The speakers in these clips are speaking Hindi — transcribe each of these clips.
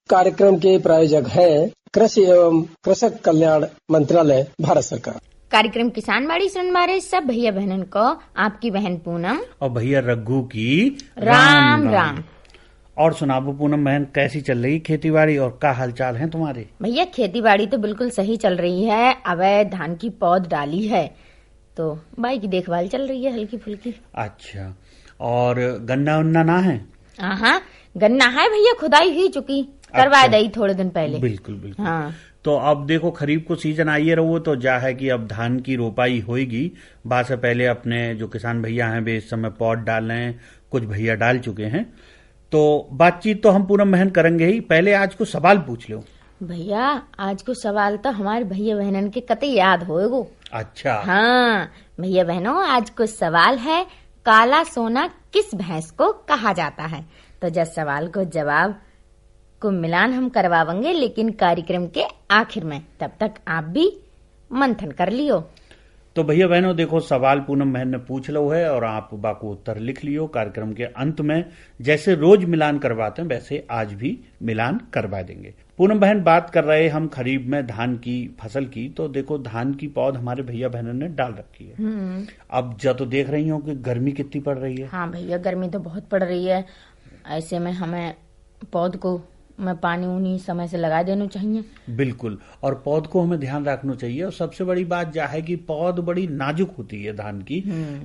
कार्यक्रम के प्रायोजक हैं कृषि एवं कृषक कल्याण मंत्रालय, भारत सरकार। कार्यक्रम किसान बाड़ी सुन मारे सब भैया बहनन को आपकी बहन पूनम और भैया रघु की राम राम। और सुनाबो पूनम बहन, कैसी चल रही खेती बाड़ी और क्या हालचाल है तुम्हारे? भैया खेती बाड़ी तो बिल्कुल सही चल रही है। अब धान की पौध डाली है तो बाई की देखभाल चल रही है हल्की फुल्की। अच्छा, और गन्ना उन्ना ना है? हाँ, गन्ना है भैया, खुदाई ही चुकी, करवा दी थोड़े दिन पहले। बिल्कुल बिल्कुल। हाँ, तो अब देखो खरीफ को सीजन आइए रहो तो जा है कि अब धान की रोपाई होगी। बाद से पहले अपने जो किसान भैया हैं वे इस समय पौध डाल रहे हैं, कुछ भैया डाल चुके हैं। तो बातचीत तो हम पूनम बहन करेंगे ही, पहले आज को सवाल पूछ लो। भैया आज को सवाल तो हमारे भैया बहनन के कतई याद होएगो। अच्छा हाँ भैया बहनों, आज को सवाल है काला सोना किस भैंस को कहा जाता है। तो जब सवाल को जवाब को मिलान हम करवाएंगे, लेकिन कार्यक्रम के आखिर में। तब तक आप भी मंथन कर लियो। तो भैया बहनों देखो, सवाल पूनम बहन ने पूछ लो है और आप बाको उत्तर लिख लियो। कार्यक्रम के अंत में जैसे रोज मिलान करवाते हैं वैसे आज भी मिलान करवा देंगे। पूनम बहन बात कर रहे हम खरीफ में धान की फसल की। तो देखो धान की पौध हमारे भैया बहनों ने डाल रखी है। अब जब तो देख रही हो कि गर्मी कितनी पड़ रही है। हाँ भैया, गर्मी तो बहुत पड़ रही है। ऐसे में हमें पौध को में पानी उनी समय से लगा देना चाहिए। बिल्कुल, और पौध को हमें ध्यान रखना चाहिए। और सबसे बड़ी बात यह है कि पौध बड़ी नाजुक होती है धान की।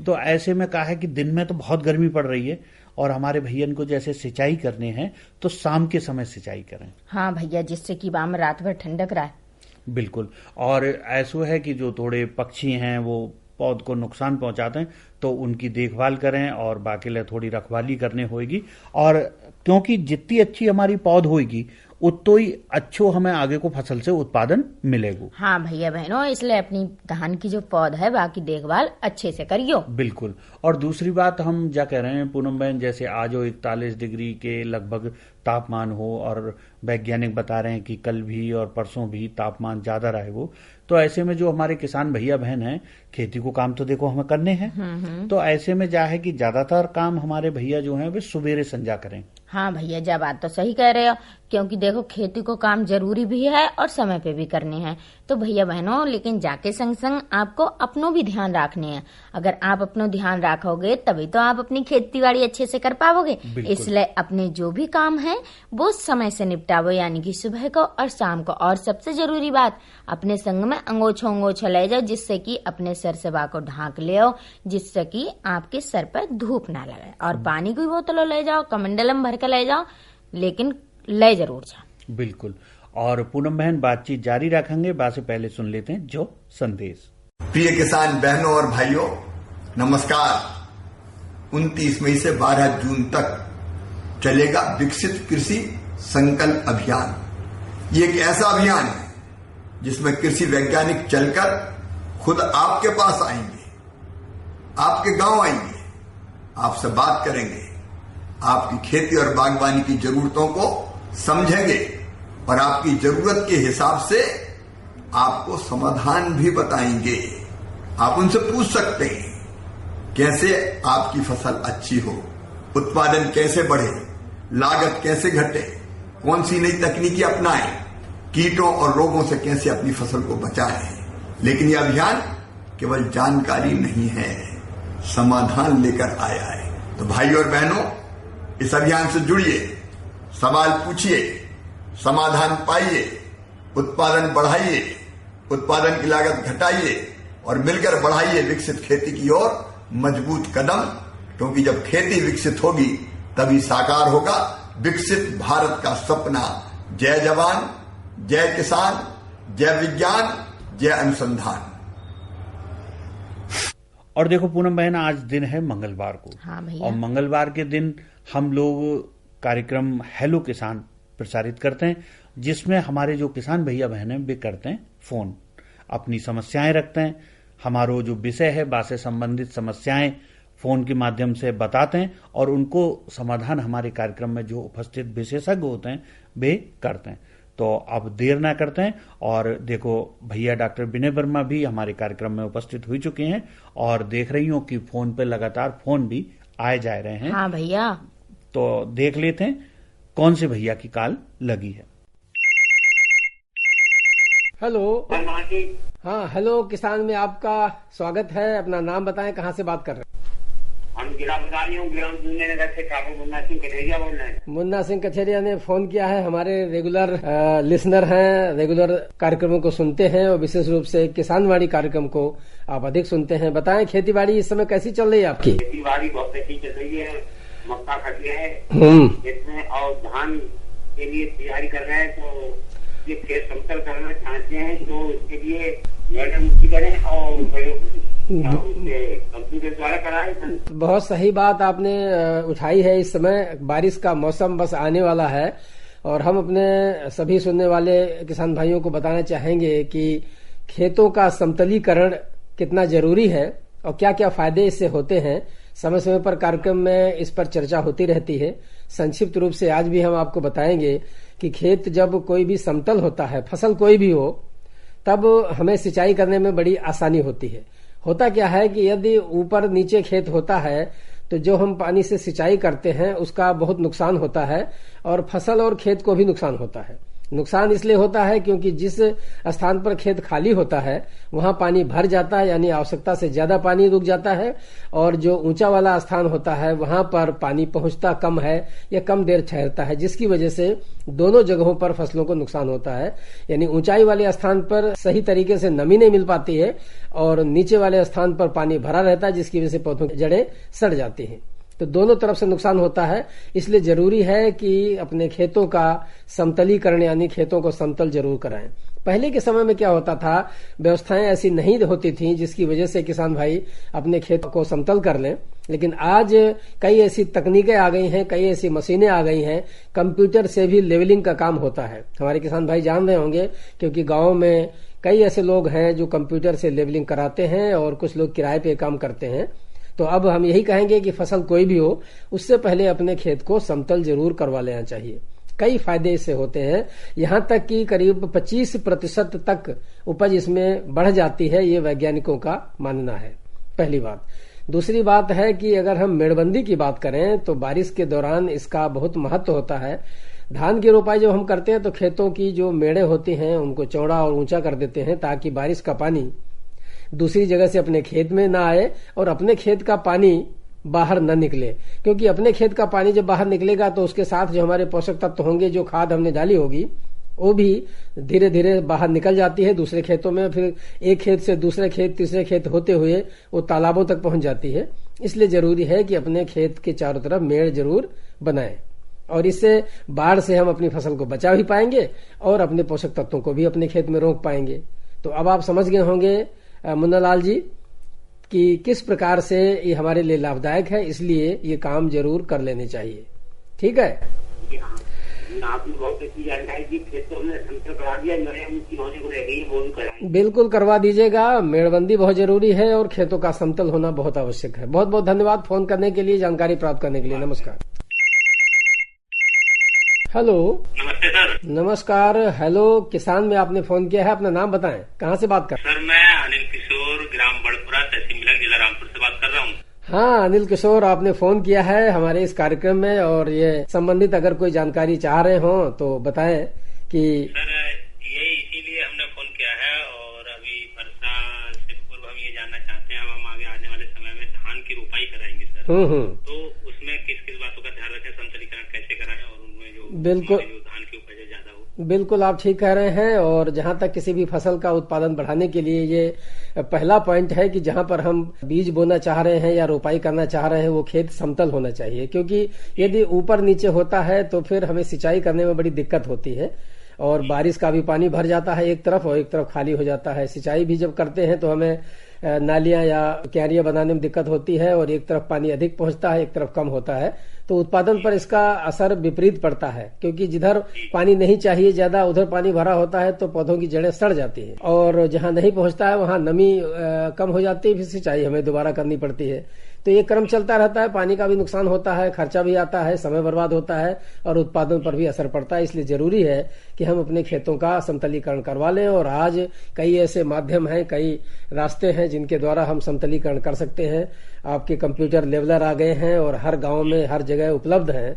तो ऐसे में कहा है कि दिन में तो बहुत गर्मी पड़ रही है और हमारे भैया को जैसे सिंचाई करने हैं तो शाम के समय सिंचाई करें। हाँ भैया, जिससे कि बाम रात भर ठंडक रहे। बिल्कुल, और ऐसा है कि जो थोड़े पक्षी हैं वो पौध को नुकसान पहुंचाते हैं तो उनकी देखभाल करें और बाकी लिए थोड़ी रखवाली करनी होगी। और क्योंकि जितनी अच्छी हमारी पौध होगी उतो ही अच्छो हमें आगे को फसल से उत्पादन मिलेगा। हाँ भैया बहनों, इसलिए अपनी धान की जो पौध है बाकी देखभाल अच्छे से करियो। बिल्कुल, और दूसरी बात हम क्या कह रहे हैं पूनम बहन, जैसे आज 41 डिग्री के लगभग तापमान हो और वैज्ञानिक बता रहे हैं कि कल भी और परसों भी तापमान ज्यादा रहेगा। तो ऐसे में जो हमारे किसान भैया बहन हैं, खेती को काम तो देखो हमें करने हैं। तो ऐसे में क्या है कि ज्यादातर काम हमारे भैया जो हैं वे सुबेरे संजा करें। हाँ भैया, जब बात तो सही कह रहे हो, क्योंकि देखो खेती को काम जरूरी भी है और समय पे भी करने हैं। तो भैया बहनों, लेकिन जाके संग संग आपको अपनों भी ध्यान रखने हैं। अगर आप अपनों ध्यान रखोगे तभी तो आप अपनी खेती बाड़ी अच्छे से कर पाओगे। इसलिए अपने जो भी काम है वो समय से निपटावो, यानी कि सुबह को और शाम को। और सबसे जरूरी बात, अपने संग में अंगोछो ले जाओ, जिससे कि अपने सर से बा को ढांक ले आओ, जिससे कि आपके सर पर धूप ना लगे। और पानी की बोतलों ले जाओ, कमंडलम भर के ले जाओ, लेकिन ले जरूर जाओ। बिल्कुल, और पूनम बहन बातचीत जारी रखेंगे। बात से पहले सुन लेते हैं जो संदेश। प्रिय किसान बहनों और भाइयों, नमस्कार। 29 मई से 12 जून तक चलेगा विकसित कृषि संकल्प अभियान। ये एक ऐसा अभियान है जिसमें कृषि वैज्ञानिक चलकर खुद आपके पास आएंगे, आपके गांव आएंगे, आपसे बात करेंगे, आपकी खेती और बागवानी की जरूरतों को समझेंगे और आपकी जरूरत के हिसाब से आपको समाधान भी बताएंगे। आप उनसे पूछ सकते हैं कैसे आपकी फसल अच्छी हो, उत्पादन कैसे बढ़े, लागत कैसे घटे, कौन सी नई तकनीकी अपनाएं, कीटों और रोगों से कैसे अपनी फसल को बचाएं। लेकिन यह अभियान केवल जानकारी नहीं है, समाधान लेकर आया है। तो भाई और बहनों, इस अभियान से जुड़िए, सवाल पूछिए, समाधान पाइए, उत्पादन बढ़ाइए, उत्पादन की लागत घटाइए और मिलकर बढ़ाइए विकसित खेती की ओर मजबूत कदम। क्योंकि जब खेती विकसित होगी तभी साकार होगा विकसित भारत का सपना। जय जवान, जय किसान, जय विज्ञान, जय अनुसंधान। और देखो पूनम बहन, आज दिन है मंगलवार को। हाँ भैया। और मंगलवार के दिन हम लोग कार्यक्रम हेलो किसान प्रसारित करते हैं, जिसमें हमारे जो किसान भैया बहन हैं वे करते हैं फोन, अपनी समस्याएं रखते हैं। हमारो जो विषय है बासे संबंधित समस्याएं फोन के माध्यम से बताते हैं और उनको समाधान हमारे कार्यक्रम में जो उपस्थित विशेषज्ञ होते हैं वे करते हैं। तो अब देर ना करते हैं। और देखो भैया डॉक्टर विनय वर्मा भी हमारे कार्यक्रम में उपस्थित हो चुके हैं और देख रही हूँ कि फोन पे लगातार फोन भी आए जा रहे हैं। हाँ भैया, तो देख लेते हैं कौन से भैया की कॉल लगी है। हेलो। हाँ, हेलो किसान में आपका स्वागत है। अपना नाम बताएं, कहाँ से बात कर रहे हैं? हम जिला प्रधान हूँ, ग्राम नगर से ठाकुर मुन्ना सिंह कठेरिया बोल रहे हैं। मुन्ना सिंह कठेरिया ने फोन किया है। हमारे रेगुलर लिसनर हैं, रेगुलर कार्यक्रमों को सुनते हैं और विशेष रूप से किसानवाड़ी कार्यक्रम को आप अधिक सुनते हैं। बताएं, खेती बाड़ी इस समय कैसी चल रही है आपकी? खेती बाड़ी बहुत अच्छी चल रही है। मक्का खटे है इसमें और धान के लिए तैयारी कर रहे हैं। तो ये खेत समतल करना चाहते हैं तो इसके लिए मैडम मुक्ति करें और कंप्यूटर द्वारा कराएं। बहुत सही बात आपने उठाई है। इस समय बारिश का मौसम बस आने वाला है और हम अपने सभी सुनने वाले किसान भाइयों को बताना चाहेंगे कि खेतों का समतलीकरण कितना जरूरी है और क्या क्या फायदे इससे होते हैं। समय समय पर कार्यक्रम में इस पर चर्चा होती रहती है। संक्षिप्त रूप से आज भी हम आपको बताएंगे कि खेत जब कोई भी समतल होता है, फसल कोई भी हो, तब हमें सिंचाई करने में बड़ी आसानी होती है। होता क्या है कि यदि ऊपर नीचे खेत होता है तो जो हम पानी से सिंचाई करते हैं उसका बहुत नुकसान होता है और फसल और खेत को भी नुकसान होता है। नुकसान इसलिए होता है क्योंकि जिस स्थान पर खेत खाली होता है वहां पानी भर जाता है, यानी आवश्यकता से ज्यादा पानी रुक जाता है, और जो ऊंचा वाला स्थान होता है वहां पर पानी पहुंचता कम है या कम देर ठहरता है, जिसकी वजह से दोनों जगहों पर फसलों को नुकसान होता है। यानी ऊंचाई वाले स्थान पर सही तरीके से नमी नहीं मिल पाती है और नीचे वाले स्थान पर पानी भरा रहता है, जिसकी वजह से पौधों की जड़ें सड़ जाती हैं। तो दोनों तरफ से नुकसान होता है। इसलिए जरूरी है कि अपने खेतों का समतलीकरण यानी खेतों को समतल जरूर कराएं। पहले के समय में क्या होता था, व्यवस्थाएं ऐसी नहीं होती थी जिसकी वजह से किसान भाई अपने खेत को समतल कर लें। लेकिन आज कई ऐसी तकनीकें आ गई हैं, कई ऐसी मशीनें आ गई हैं, कंप्यूटर से भी लेवलिंग का काम होता है। हमारे किसान भाई जान रहे होंगे क्योंकि गाँव में कई ऐसे लोग हैं जो कंप्यूटर से लेवलिंग कराते हैं और कुछ लोग किराए पे काम करते हैं। तो अब हम यही कहेंगे कि फसल कोई भी हो, उससे पहले अपने खेत को समतल जरूर करवा लेना चाहिए। कई फायदे इससे होते हैं, यहाँ तक कि करीब 25% तक उपज इसमें बढ़ जाती है, ये वैज्ञानिकों का मानना है। पहली बात। दूसरी बात है कि अगर हम मेड़बंदी की बात करें तो बारिश के दौरान इसका बहुत महत्व होता है। धान की रोपाई जब हम करते हैं तो खेतों की जो मेड़े होती हैं उनको चौड़ा और ऊंचा कर देते हैं ताकि बारिश का पानी दूसरी जगह से अपने खेत में ना आए और अपने खेत का पानी बाहर न निकले, क्योंकि अपने खेत का पानी जब बाहर निकलेगा तो उसके साथ जो हमारे पोषक तत्व होंगे, जो खाद हमने डाली होगी, वो भी धीरे धीरे बाहर निकल जाती है दूसरे खेतों में। फिर एक खेत से दूसरे खेत, तीसरे खेत होते हुए वो तालाबों तक पहुंच जाती है। इसलिए जरूरी है कि अपने खेत के चारों तरफ मेड़ जरूर बनाएं और इससे बाढ़ से हम अपनी फसल को बचा भी पाएंगे और अपने पोषक तत्वों को भी अपने खेत में रोक पाएंगे। तो अब आप समझ गए होंगे मुन्ना लाल जी कि किस प्रकार से ये हमारे लिए लाभदायक है, इसलिए ये काम जरूर कर लेने चाहिए। ठीक है, आपने बहुत अच्छी जानकारी दी। खेतों में समतल करा दिया, होने को रह गई वो भी कराएंगे। बिल्कुल करवा दीजिएगा। मेड़बंदी बहुत जरूरी है और खेतों का समतल होना बहुत आवश्यक है। बहुत बहुत धन्यवाद फोन करने के लिए, जानकारी प्राप्त करने के लिए। नमस्कार। हेलो। नमस्ते सर। नमस्कार। हेलो किसान में आपने फोन किया है, अपना नाम बताएं, कहाँ से बात कर? सर मैं अनिल किशोर, ग्राम बड़पुरा, तहसील मिलक, जिला रामपुर से बात कर रहा हूँ। हाँ अनिल किशोर, आपने फोन किया है हमारे इस कार्यक्रम में और ये संबंधित अगर कोई जानकारी चाह रहे हो तो बताएं कि। सर ये इसीलिए हमने फोन किया है और अभी वर्षा से पूर्व हम ये जानना चाहते हैं, हम आगे आने वाले समय में धान की रोपाई कराएंगे सर। तो उसमें किस किस बातों का ध्यान रखें, समतलीकरण कैसे कराएं और उनमें जो बिल्कुल धान की उपज ज्यादा हो। बिल्कुल आप ठीक कह रहे हैं। और जहां तक किसी भी फसल का उत्पादन बढ़ाने के लिए ये पहला पॉइंट है कि जहां पर हम बीज बोना चाह रहे हैं या रोपाई करना चाह रहे हैं वो खेत समतल होना चाहिए, क्योंकि यदि ऊपर नीचे होता है तो फिर हमें सिंचाई करने में बड़ी दिक्कत होती है और बारिश का भी पानी भर जाता है एक तरफ और एक तरफ खाली हो जाता है। सिंचाई भी जब करते हैं तो हमें नालियां या क्यारियां बनाने में दिक्कत होती है और एक तरफ पानी अधिक पहुंचता है, एक तरफ कम होता है, तो उत्पादन पर इसका असर विपरीत पड़ता है। क्योंकि जिधर पानी नहीं चाहिए ज्यादा उधर पानी भरा होता है तो पौधों की जड़ें सड़ जाती है और जहां नहीं पहुंचता है वहां नमी कम हो जाती है, फिर सिंचाई हमें दोबारा करनी पड़ती है। तो ये क्रम चलता रहता है, पानी का भी नुकसान होता है, खर्चा भी आता है, समय बर्बाद होता है और उत्पादन पर भी असर पड़ता है। इसलिए जरूरी है कि हम अपने खेतों का समतलीकरण करवा लें और आज कई ऐसे माध्यम हैं, कई रास्ते हैं जिनके द्वारा हम समतलीकरण कर सकते हैं। आपके कंप्यूटर लेवलर आ गए हैं और हर गांव में हर जगह उपलब्ध हैं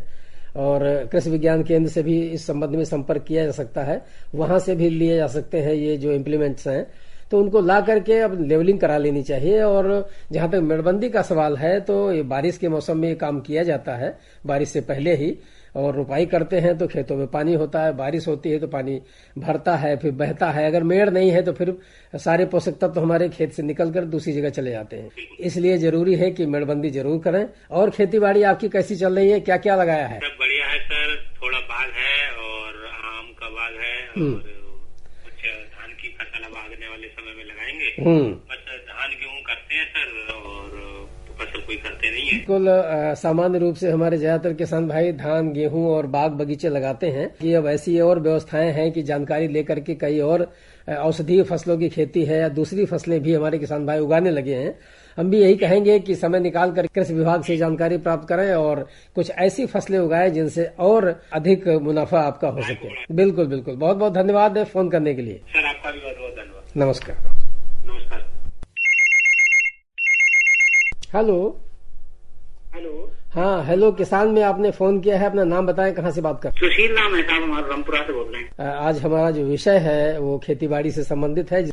और कृषि विज्ञान केंद्र से भी इस संबंध में संपर्क किया जा सकता है, वहां से भी लिए जा सकते हैं ये जो इम्प्लीमेंट्स हैं। तो उनको ला करके अब लेवलिंग करा लेनी चाहिए। और जहां तक मेड़बंदी का सवाल है तो ये बारिश के मौसम में ये काम किया जाता है, बारिश से पहले ही। और रुपाई करते हैं तो खेतों में पानी होता है, बारिश होती है तो पानी भरता है, फिर बहता है। अगर मेड़ नहीं है तो फिर सारे पोषक तत्व तो हमारे खेत से निकलकर दूसरी जगह चले जाते हैं। इसलिए जरूरी है कि मेड़बंदी जरूर करें। और खेती बाड़ी आपकी कैसी चल रही है, क्या क्या लगाया है? सब बढ़िया है सर, थोड़ा बाग है और आम का बाग है और कुछ धान की फसल अब आने वाले समय में लगाएंगे। बस धान गेहूं करते हैं सर, और फसल कोई करते नहीं है। बिल्कुल सामान्य रूप से हमारे ज्यादातर किसान भाई धान गेहूं और बाग बगीचे लगाते हैं। कि अब ऐसी और व्यवस्थाएं हैं कि जानकारी लेकर के कई और औषधीय फसलों की खेती है या दूसरी फसलें भी हमारे किसान भाई उगाने लगे हैं। हम भी यही कहेंगे कि समय निकाल कर कृषि विभाग से जानकारी प्राप्त करें और कुछ ऐसी फसलें उगाएं जिनसे और अधिक मुनाफा आपका हो सके। बिल्कुल बिल्कुल, बहुत बहुत धन्यवाद है फोन करने के लिए। सर आपका भी बहुत बहुत धन्यवाद। नमस्कार। नमस्कार। हेलो। हेलो। हाँ हेलो, किसान में आपने फोन किया है, अपना नाम बताएं, कहाँ से बात कर? सुशील नाम है साहब, हमारा रामपुरा से बोल रहे हैं। आज हमारा जो विषय है वो खेतीबाड़ी से संबंधित है।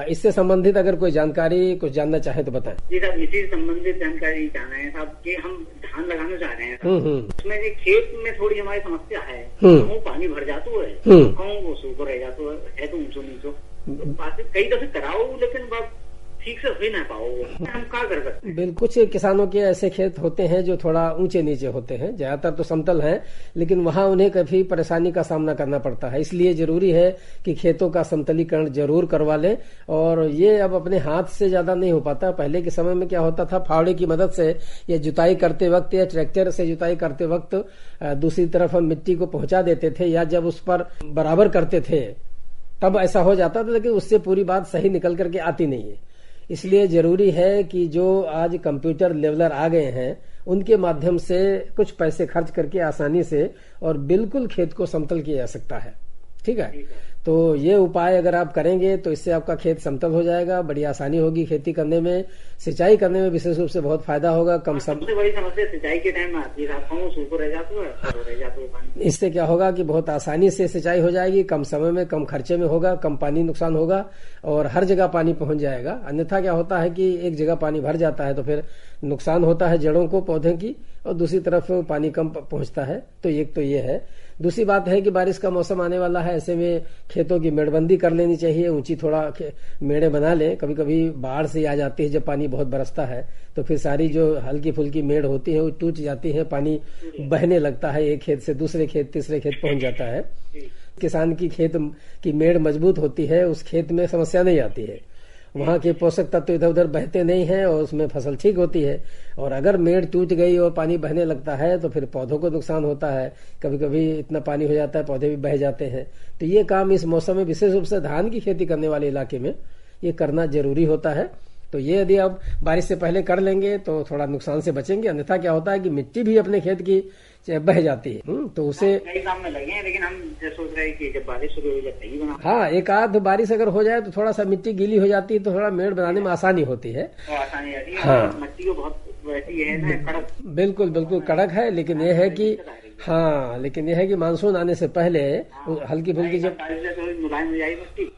इससे संबंधित अगर कोई जानकारी कुछ जानना चाहे तो बताएं। जी साहब, इसी से संबंधित जानकारी चाह रहे हैं साहब कि हम धान लगाना चाह रहे हैं। उसमें खेत में थोड़ी हमारी समस्या है, कहूँ पानी भर जाता है, कहूँ वो सूखो रह जाता है तो ऊंचो नीचो कई दफे कराओ, लेकिन बात ठीक से हो ना पाओ, हम क्या कर सकते हैं? बिल्कुल, कुछ किसानों के ऐसे खेत होते हैं जो थोड़ा ऊंचे नीचे होते हैं, ज्यादातर तो समतल हैं, लेकिन वहां उन्हें काफी परेशानी का सामना करना पड़ता है। इसलिए जरूरी है कि खेतों का समतलीकरण जरूर करवा लें। और ये अब अपने हाथ से ज्यादा नहीं हो पाता। पहले के समय में क्या होता था, फावड़े की मदद से या जुताई करते वक्त या ट्रैक्टर से जुताई करते वक्त दूसरी तरफ हम मिट्टी को पहुंचा देते थे, या जब उस पर बराबर करते थे तब ऐसा हो जाता था, लेकिन उससे पूरी बात सही निकल करके आती नहीं है। इसलिए जरूरी है कि जो आज कंप्यूटर लेवलर आ गए हैं उनके माध्यम से कुछ पैसे खर्च करके आसानी से और बिल्कुल खेत को समतल किया जा सकता है। ठीक है, तो ये उपाय अगर आप करेंगे तो इससे आपका खेत समतल हो जाएगा, बड़ी आसानी होगी खेती करने में, सिंचाई करने में विशेष रूप से बहुत फायदा होगा। कम सबसे बड़ी समस्या सिंचाई के टाइम में आती है, सूखो रह जाता है। इससे क्या होगा कि बहुत आसानी से सिंचाई हो जाएगी, कम समय में, कम खर्चे में होगा, कम पानी नुकसान होगा और हर जगह पानी पहुंच जाएगा। अन्यथा क्या होता है कि एक जगह पानी भर जाता है तो फिर नुकसान होता है जड़ों को पौधे की, और दूसरी तरफ पानी कम पहुंचता है। तो एक तो ये है। दूसरी बात है कि बारिश का मौसम आने वाला है, ऐसे में खेतों की मेड़बंदी कर लेनी चाहिए, ऊंची थोड़ा मेड़े बना लें। कभी कभी बाढ़ से आ जाती है, जब पानी बहुत बरसता है तो फिर सारी जो हल्की फुल्की मेड़ होती है वो टूट जाती है, पानी बहने लगता है, एक खेत से दूसरे खेत तीसरे खेत पहुंच जाता है। किसान की खेत की मेड़ मजबूत होती है, उस खेत में समस्या नहीं आती है, वहां के पोषक तत्व इधर उधर बहते नहीं हैं और उसमें फसल ठीक होती है। और अगर मेड़ टूट गई और पानी बहने लगता है तो फिर पौधों को नुकसान होता है, कभी कभी इतना पानी हो जाता है पौधे भी बह जाते हैं। तो ये काम इस मौसम में विशेष रूप से धान की खेती करने वाले इलाके में ये करना जरूरी होता है। तो ये यदि आप बारिश से पहले कर लेंगे तो थोड़ा नुकसान से बचेंगे। अन्यथा क्या होता है कि मिट्टी भी अपने खेत की बह जाती है, तो उसे कई काम में लगे हैं, लेकिन हम सोच रहे हैं कि जब बारिश शुरू हो जाए सही बना। हाँ, एक आध बारिश अगर हो जाए तो थोड़ा सा मिट्टी गीली हो जाती है तो थोड़ा मेड़ बनाने में आसानी होती है। आसानी आती है। हाँ, मिट्टी को बहुत वैसी है ना, कड़क। बिल्कुल बिल्कुल कड़क है, लेकिन ये है कि लेकिन यह है कि मानसून आने से पहले हल्की फुल्की जब मुलायम हो जाएगी मिट्टी,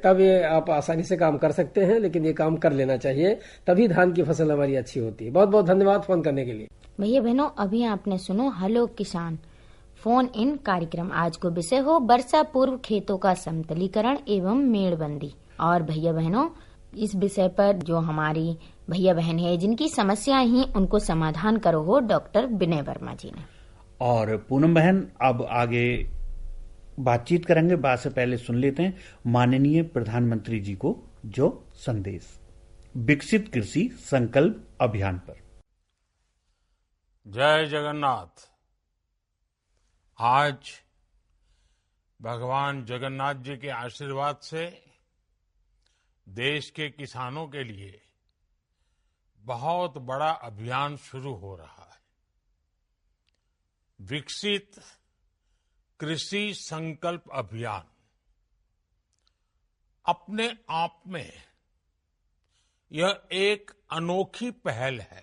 तब ये आप आसानी से काम कर सकते हैं। लेकिन ये काम कर लेना चाहिए, तभी धान की फसल हमारी अच्छी होती है। बहुत बहुत धन्यवाद फोन करने के लिए। भैया बहनों, अभी आपने सुनो हेलो किसान फोन इन कार्यक्रम। आज को विषय हो वर्षा पूर्व खेतों का समतलीकरण एवं मेड़बंदी। और भैया बहनों, इस विषय पर जो हमारी भैया बहन है जिनकी समस्याएं ही उनको समाधान करो हो डॉक्टर विनय वर्मा जी ने। और पूनम बहन अब आगे बातचीत करेंगे। बात से पहले सुन लेते हैं माननीय प्रधानमंत्री जी को जो संदेश विकसित कृषि संकल्प अभियान पर। जय जगन्नाथ। आज भगवान जगन्नाथ जी के आशीर्वाद से देश के किसानों के लिए बहुत बड़ा अभियान शुरू हो रहा है। विकसित कृषि संकल्प अभियान अपने आप में यह एक अनोखी पहल है।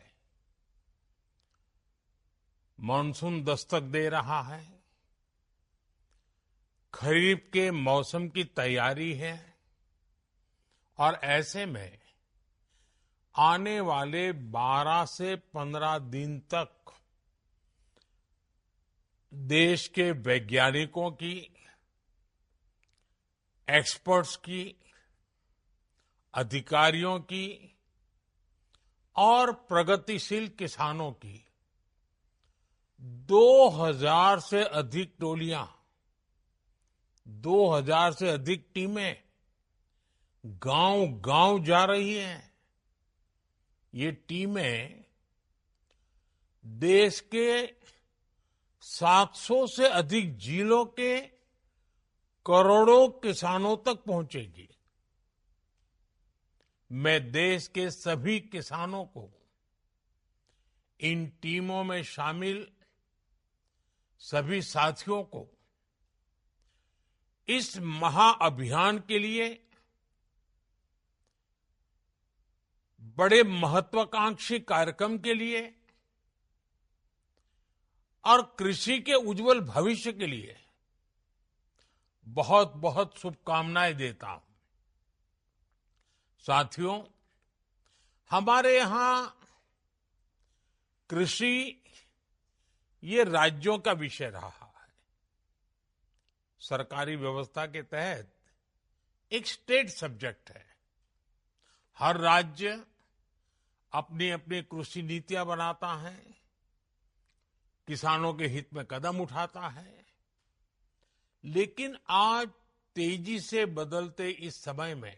मानसून दस्तक दे रहा है, खरीफ के मौसम की तैयारी है और ऐसे में आने वाले 12 से 15 दिन तक देश के वैज्ञानिकों की, एक्सपर्ट्स की, अधिकारियों की और प्रगतिशील किसानों की 2000 से अधिक टोलियां, 2000 से अधिक टीमें गांव-गांव जा रही हैं। ये टीमें देश के 700 से अधिक जिलों के करोड़ों किसानों तक पहुंचेगी। मैं देश के सभी किसानों को इन टीमों में शामिल सभी साथियों को इस महाअभियान के लिए बड़े महत्वाकांक्षी कार्यक्रम के लिए और कृषि के उज्जवल भविष्य के लिए बहुत बहुत शुभकामनाएं देता हूं। साथियों, हमारे यहां कृषि ये राज्यों का विषय रहा है। सरकारी व्यवस्था के तहत एक स्टेट सब्जेक्ट है। हर राज्य अपनी अपनी कृषि नीतियां बनाता है, किसानों के हित में कदम उठाता है। लेकिन आज तेजी से बदलते इस समय में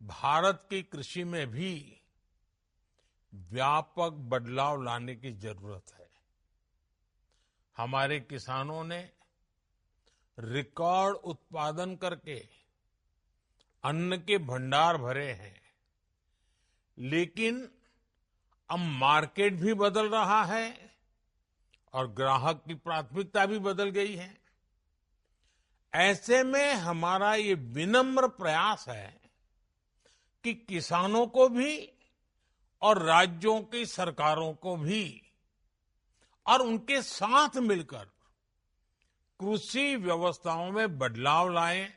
भारत की कृषि में भी व्यापक बदलाव लाने की जरूरत है। हमारे किसानों ने रिकॉर्ड उत्पादन करके अन्न के भंडार भरे हैं, लेकिन अब मार्केट भी बदल रहा है और ग्राहक की प्राथमिकता भी बदल गई है। ऐसे में हमारा ये विनम्र प्रयास है कि किसानों को भी और राज्यों की सरकारों को भी और उनके साथ मिलकर कृषि व्यवस्थाओं में बदलाव लाएं।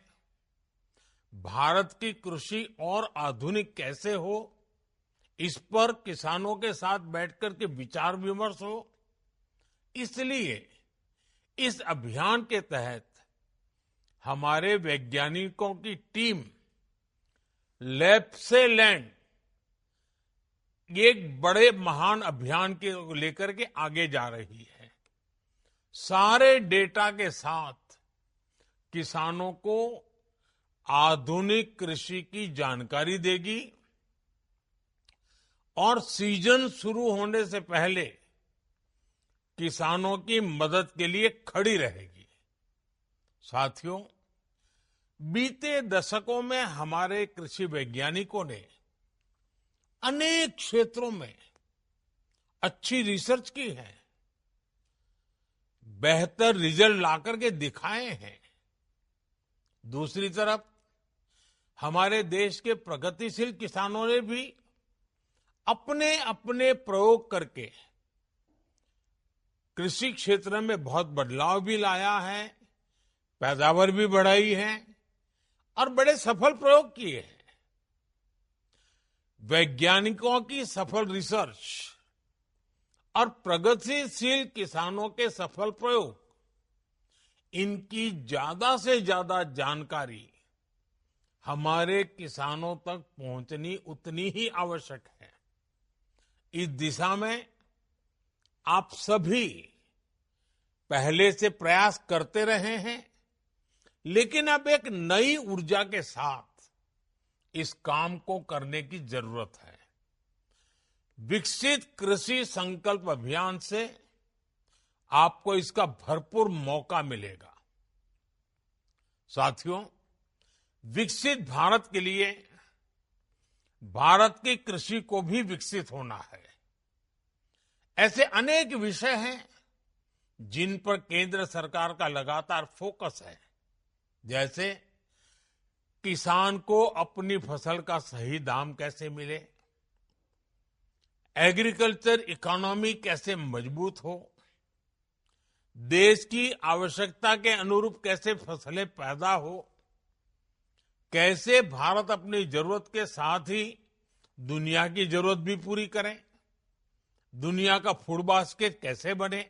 भारत की कृषि और आधुनिक कैसे हो, इस पर किसानों के साथ बैठकर के विचार विमर्श हो। इसलिए इस अभियान के तहत हमारे वैज्ञानिकों की टीम लैब से लैंड एक बड़े महान अभियान के लेकर के आगे जा रही है। सारे डेटा के साथ किसानों को आधुनिक कृषि की जानकारी देगी और सीजन शुरू होने से पहले किसानों की मदद के लिए खड़ी रहेगी। साथियों, बीते दशकों में हमारे कृषि वैज्ञानिकों ने अनेक क्षेत्रों में अच्छी रिसर्च की है, बेहतर रिजल्ट लाकर के दिखाए हैं। दूसरी तरफ हमारे देश के प्रगतिशील किसानों ने भी अपने अपने प्रयोग करके कृषि क्षेत्र में बहुत बदलाव भी लाया है, पैदावार भी बढ़ाई है और बड़े सफल प्रयोग किए हैं। वैज्ञानिकों की सफल रिसर्च और प्रगतिशील किसानों के सफल प्रयोग, इनकी ज्यादा से ज्यादा जानकारी हमारे किसानों तक पहुंचनी उतनी ही आवश्यक है। इस दिशा में आप सभी पहले से प्रयास करते रहे हैं, लेकिन अब एक नई ऊर्जा के साथ इस काम को करने की जरूरत है। विकसित कृषि संकल्प अभियान से आपको इसका भरपूर मौका मिलेगा। साथियों, विकसित भारत के लिए भारत की कृषि को भी विकसित होना है। ऐसे अनेक विषय हैं जिन पर केंद्र सरकार का लगातार फोकस है, जैसे किसान को अपनी फसल का सही दाम कैसे मिले, एग्रीकल्चर इकोनॉमी कैसे मजबूत हो, देश की आवश्यकता के अनुरूप कैसे फसलें पैदा हो, कैसे भारत अपनी जरूरत के साथ ही दुनिया की जरूरत भी पूरी करे, दुनिया का फूड बास्केट कैसे बने,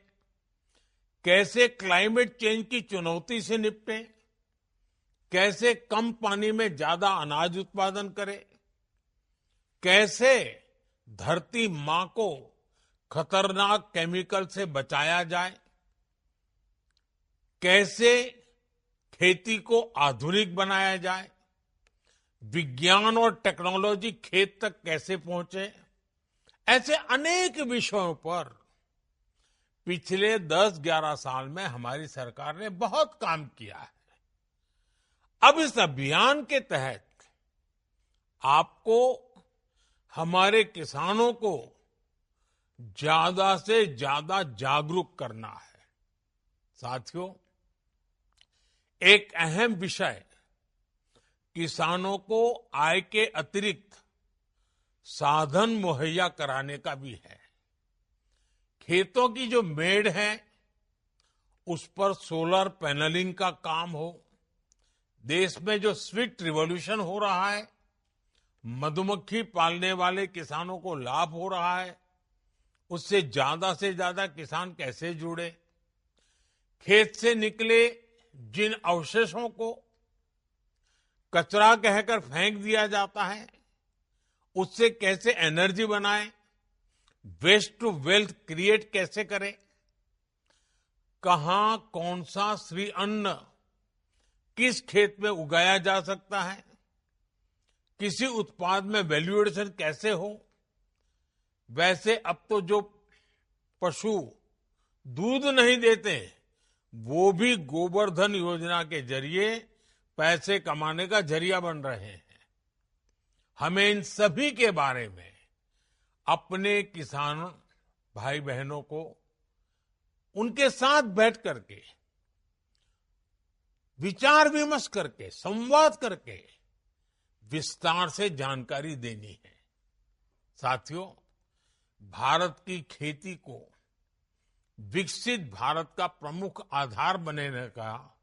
कैसे क्लाइमेट चेंज की चुनौती से निपटे, कैसे कम पानी में ज्यादा अनाज उत्पादन करे, कैसे धरती मां को खतरनाक केमिकल से बचाया जाए, कैसे खेती को आधुनिक बनाया जाए, विज्ञान और टेक्नोलॉजी खेत तक कैसे पहुंचे, ऐसे अनेक विषयों पर पिछले 10-11 साल में हमारी सरकार ने बहुत काम किया है। अब इस अभियान के तहत आपको हमारे किसानों को ज्यादा से ज्यादा जागरूक करना है। साथियों, एक अहम विषय किसानों को आय के अतिरिक्त साधन मुहैया कराने का भी है। खेतों की जो मेड़ है उस पर सोलर पैनलिंग का काम हो, देश में जो स्वीट रिवॉल्यूशन हो रहा है, मधुमक्खी पालने वाले किसानों को लाभ हो रहा है, उससे ज्यादा किसान कैसे जुड़े, खेत से निकले जिन अवशेषों को कचरा कहकर फेंक दिया जाता है उससे कैसे एनर्जी बनाए, वेस्ट टू वेल्थ क्रिएट कैसे करें, कहां कौन सा श्री अन्न किस खेत में उगाया जा सकता है, किसी उत्पाद में वैल्यू एडिशन कैसे हो। वैसे अब तो जो पशु दूध नहीं देते वो भी गोवर्धन योजना के जरिए पैसे कमाने का जरिया बन रहे हैं। हमें इन सभी के बारे में अपने किसान भाई बहनों को उनके साथ बैठ करके विचार विमर्श करके संवाद करके विस्तार से जानकारी देनी है। साथियों, भारत की खेती को विकसित भारत का प्रमुख आधार बनने का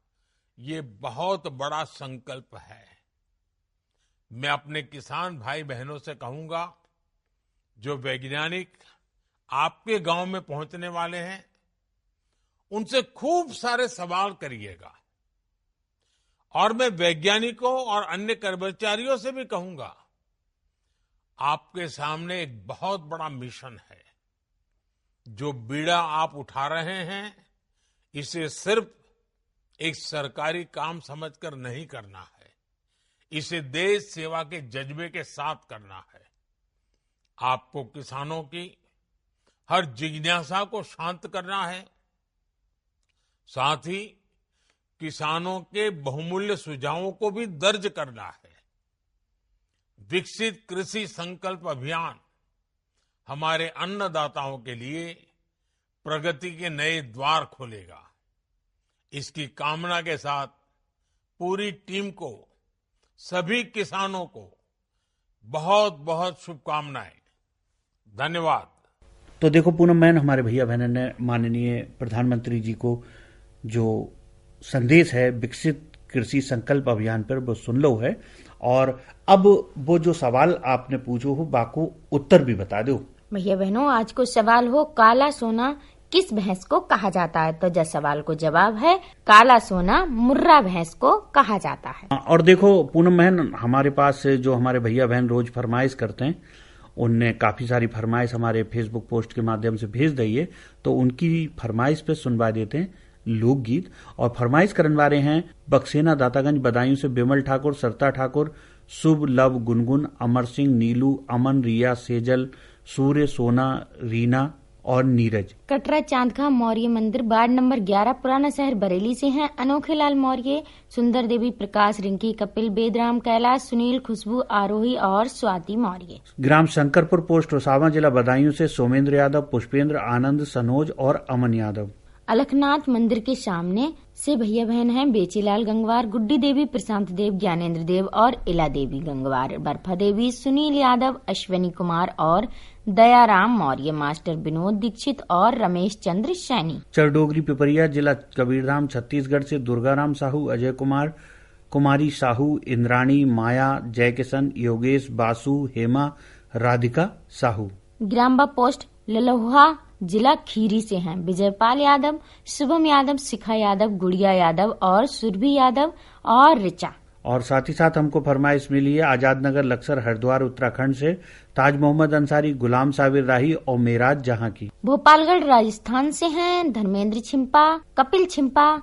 ये बहुत बड़ा संकल्प है। मैं अपने किसान भाई बहनों से कहूंगा, जो वैज्ञानिक आपके गांव में पहुंचने वाले हैं उनसे खूब सारे सवाल करिएगा। और मैं वैज्ञानिकों और अन्य कर्मचारियों से भी कहूंगा, आपके सामने एक बहुत बड़ा मिशन है। जो बीड़ा आप उठा रहे हैं इसे सिर्फ एक सरकारी काम समझकर नहीं करना है, इसे देश सेवा के जज्बे के साथ करना है। आपको किसानों की हर जिज्ञासा को शांत करना है, साथ ही किसानों के बहुमूल्य सुझावों को भी दर्ज करना है। विकसित कृषि संकल्प अभियान हमारे अन्नदाताओं के लिए प्रगति के नए द्वार खोलेगा। इसकी कामना के साथ पूरी टीम को, सभी किसानों को बहुत बहुत शुभकामनाएं। धन्यवाद। तो देखो पूनम बहन, हमारे भैया बहनों ने माननीय प्रधानमंत्री जी को जो संदेश है विकसित कृषि संकल्प अभियान पर वो सुन लो है। और अब वो जो सवाल आपने पूछो हो बाको उत्तर भी बता दो। भैया बहनों, आज को सवाल हो काला सोना किस भैंस को कहा जाता है, तो जब सवाल को जवाब है काला सोना मुर्रा भैंस को कहा जाता है। और देखो पूनम बहन, हमारे पास जो हमारे भैया बहन रोज फरमाइश करते हैं, उनने काफी सारी फरमाइश हमारे फेसबुक पोस्ट के माध्यम से भेज दी है, तो उनकी फरमाइश पे सुनवा देते हैं लोकगीत। और फरमाइश करने वाले हैं बक्सेना दातागंज बदायूं से बिमल ठाकुर, सरता ठाकुर, शुभ, लव, गुनगुन, अमर सिंह, नीलू, अमन, रिया, सेजल, सूर्य, सोना, रीना और नीरज। कटरा चांदखा मौर्य मंदिर वार्ड नंबर 11 पुराना शहर बरेली से हैं अनोखे लाल मौर्य, सुंदर देवी, प्रकाश, रिंकी, कपिल, बेदराम, कैलाश, सुनील, खुशबू, आरोही और स्वाति मौर्य। ग्राम शंकरपुर पोस्ट रोसावा जिला बदायूं से सोमेंद्र यादव, पुष्पेंद्र, आनंद, सनोज और अमन यादव। अलखनाथ मंदिर के सामने से भैया बहन हैं बेचीलाल गंगवार, गुड्डी देवी, प्रशांत देव, ज्ञानेंद्र देव और इला देवी गंगवार, बर्फा देवी, सुनील यादव, अश्विनी कुमार और दयाराम मौर्य, मास्टर विनोद दीक्षित और रमेश चंद्र सैनी। चरडोगरी पिपरिया, जिला कबीरधाम, छत्तीसगढ़ से दुर्गाराम साहू, अजय कुमार, कुमारी साहू, इंद्राणी, माया, जयकिशन, योगेश, बासु, हेमा, राधिका साहू। ग्राम्बा पोस्ट ललोहा, जिला खीरी से हैं विजयपाल यादव, शुभम यादव, शिखा यादव, गुड़िया यादव और सुरभि यादव और रिचा। और साथ ही साथ हमको फरमाइश मिली है आजाद नगर लक्सर हरिद्वार उत्तराखंड से ताज मोहम्मद अंसारी, गुलाम साबिर राही और मेराज जहां की। भोपालगढ़ राजस्थान से हैं धर्मेंद्र छिम्पा, कपिल छिम्पा,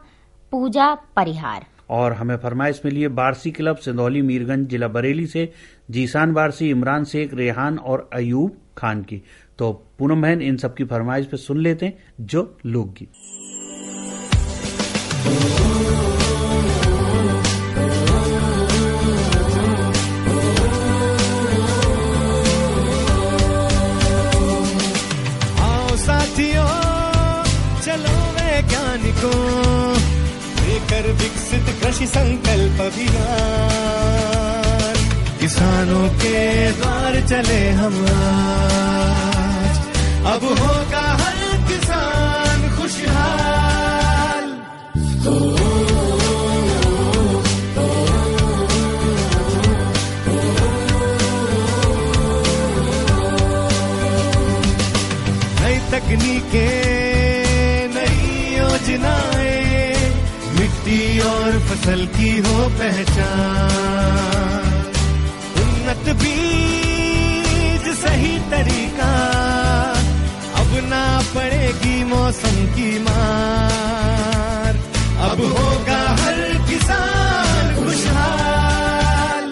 पूजा परिहार। और हमें फरमाइश मिली है बारसी क्लब सिंधौली मीरगंज जिला बरेली से जीसान बारसी, इमरान शेख, रेहान और अयूब खान की। तो पूनम बहन इन सबकी फरमाइश पे सुन लेते हैं जो लोकगीत। आओ साथियों चलो वैज्ञानिकों लेकर विकसित कृषि संकल्प अभियान, किसानों के द्वार चले हम आज, अब होगा हर किसान खुशहाल। नई तकनीकें, नई योजनाएं, मिट्टी और फसल की हो पहचान, उन्नत बीज सही तरीका, अब ना पड़ेगी मौसम की मार, अब होगा हर किसान खुशहाल।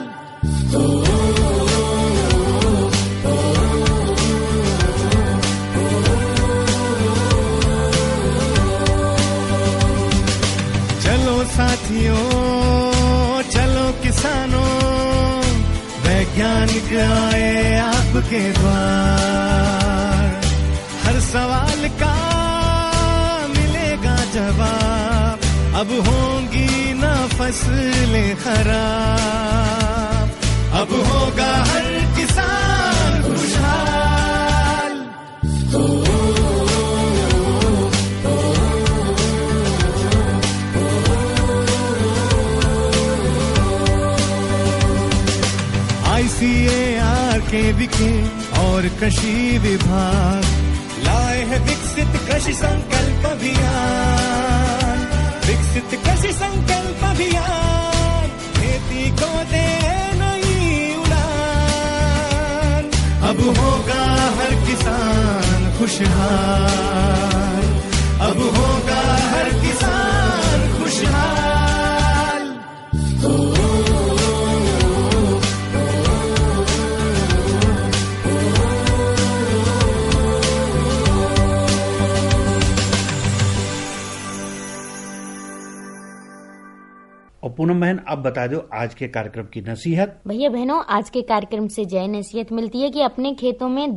चलो साथियों, चलो किसानों, वैज्ञानिक आए आपके द्वार, हर सवाल का मिलेगा जवाब, अब होंगी ना फसलें खराब, अब होगा हर किसान खुशहाल। ICAR के विके और कृषि विभाग लाए है विकसित कृषि संकल्प अभियान, विकसित कृषि संकल्प अभियान, खेती को दे नई उड़ान, अब होगा हर किसान खुशहाल, अब होगा हर किसान खुशहाल। और पूनम बहन अब बता दो आज के कार्यक्रम की नसीहत। भैया बहनों, आज के कार्यक्रम से जय नसीहत मिलती है कि अपने खेतों में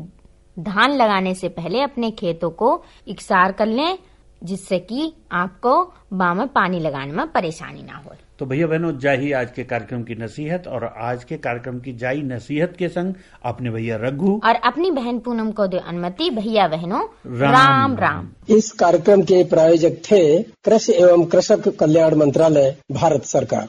धान लगाने से पहले अपने खेतों को इकसार कर लें, जिससे कि आपको बाम में पानी लगाने में परेशानी ना हो। तो भैया बहनों, जाही आज के कार्यक्रम की नसीहत। और आज के कार्यक्रम की जाई नसीहत के संग अपने भैया रघु और अपनी बहन पूनम को दे अनुमति। भैया बहनों राम राम। इस कार्यक्रम के प्रायोजक थे कृषि एवं कृषक कल्याण मंत्रालय, भारत सरकार।